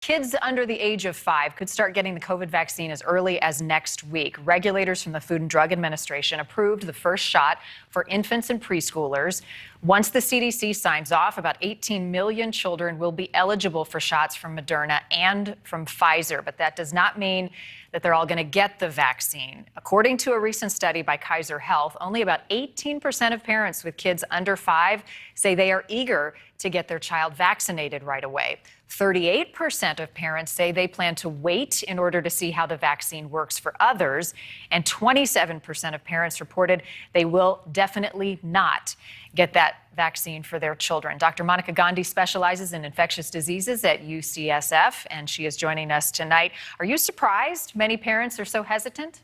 Kids under the age of 5 could start getting the COVID vaccine as early as next week. Regulators from the Food and Drug Administration approved the first shot for infants and preschoolers. Once the CDC signs off, about 18 million children will be eligible for shots from Moderna and from Pfizer. But that does not mean that they're all going to get the vaccine. According to a recent study by Kaiser Health, only about 18% of parents with kids under 5 say they are eager to get their child vaccinated right away. 38% of parents say they plan to wait in order to see how the vaccine works for others. And 27% of parents reported they will definitely not get that vaccine for their children. Dr. Monica Gandhi specializes in infectious diseases at UCSF, and she is joining us tonight. Are you surprised many parents are so hesitant?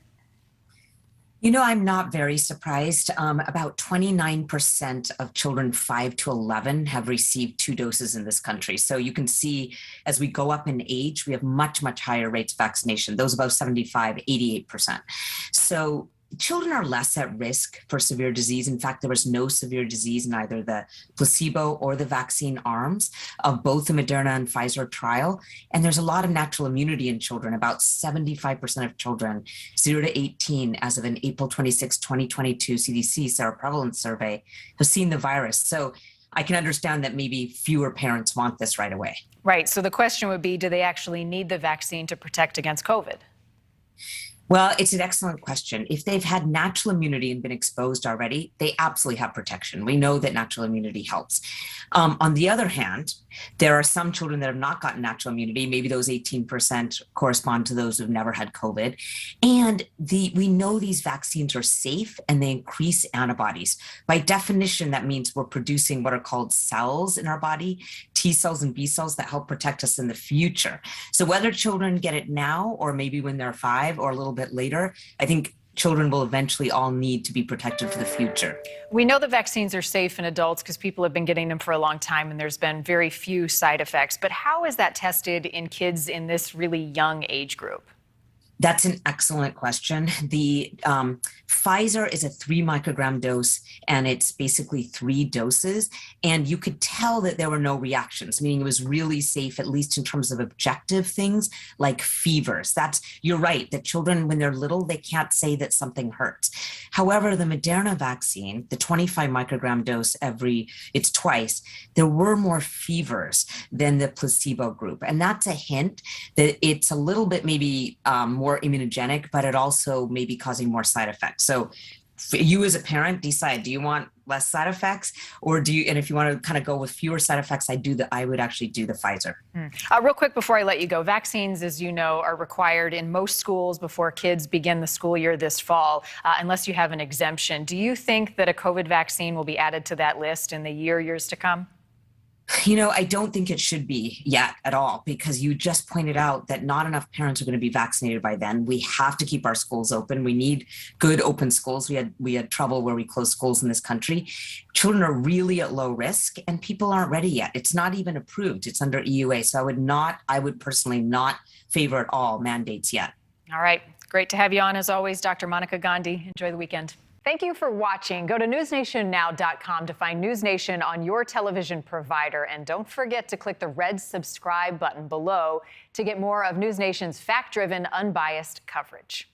You know, I'm not very surprised. About 29% of children 5 to 11 have received 2 doses in this country. So you can see as we go up in age, we have much, much higher rates of vaccination. Those above 75, 88%. So children are less at risk for severe disease. In fact, there was no severe disease in either the placebo or the vaccine arms of both the Moderna and Pfizer trial. And there's a lot of natural immunity in children. About 75% of children 0 to 18 as of an April 26, 2022 CDC seroprevalence survey have seen the virus. So I can understand that maybe fewer parents want this right away. Right. So the question would be, do they actually need the vaccine to protect against COVID? Well, it's an excellent question. If they've had natural immunity and been exposed already, they absolutely have protection. We know that natural immunity helps. On the other hand, there are some children that have not gotten natural immunity. Maybe those 18% correspond to those who've never had COVID. And we know these vaccines are safe and they increase antibodies. By definition, that means we're producing what are called cells in our body, T cells and B cells that help protect us in the future. So whether children get it now or maybe when they're 5 or a little bit later, I think children will eventually all need to be protected for the future. We know the vaccines are safe in adults because people have been getting them for a long time and there's been very few side effects. But how is that tested in kids in this really young age group? That's an excellent question. The Pfizer is a 3 microgram dose, and it's basically 3 doses. And you could tell that there were no reactions, meaning it was really safe, at least in terms of objective things like fevers. You're right, that children, when they're little, they can't say that something hurts. However, the Moderna vaccine, the 25 microgram dose it's twice, there were more fevers than the placebo group. And that's a hint that it's a little bit maybe more immunogenic, but it also may be causing more side effects. So for you as a parent, decide, do you want less side effects or and if you want to kind of go with fewer side effects, I would actually do the Pfizer. Real quick before I let you go, vaccines, as you know, are required in most schools before kids begin the school year this fall, unless you have an exemption. Do you think that a COVID vaccine will be added to that list in the years to come? You know, I don't think it should be yet at all, because you just pointed out that not enough parents are going to be vaccinated by then. We have to keep our schools open. We need good open schools. We had trouble where we closed schools in this country. Children are really at low risk and people aren't ready yet. It's not even approved. It's under EUA. So I would personally not favor at all mandates yet. All right. Great to have you on as always, Dr. Monica Gandhi. Enjoy the weekend. Thank you for watching. Go to newsnationnow.com to find NewsNation on your television provider. And don't forget to click the red subscribe button below to get more of NewsNation's fact-driven, unbiased coverage.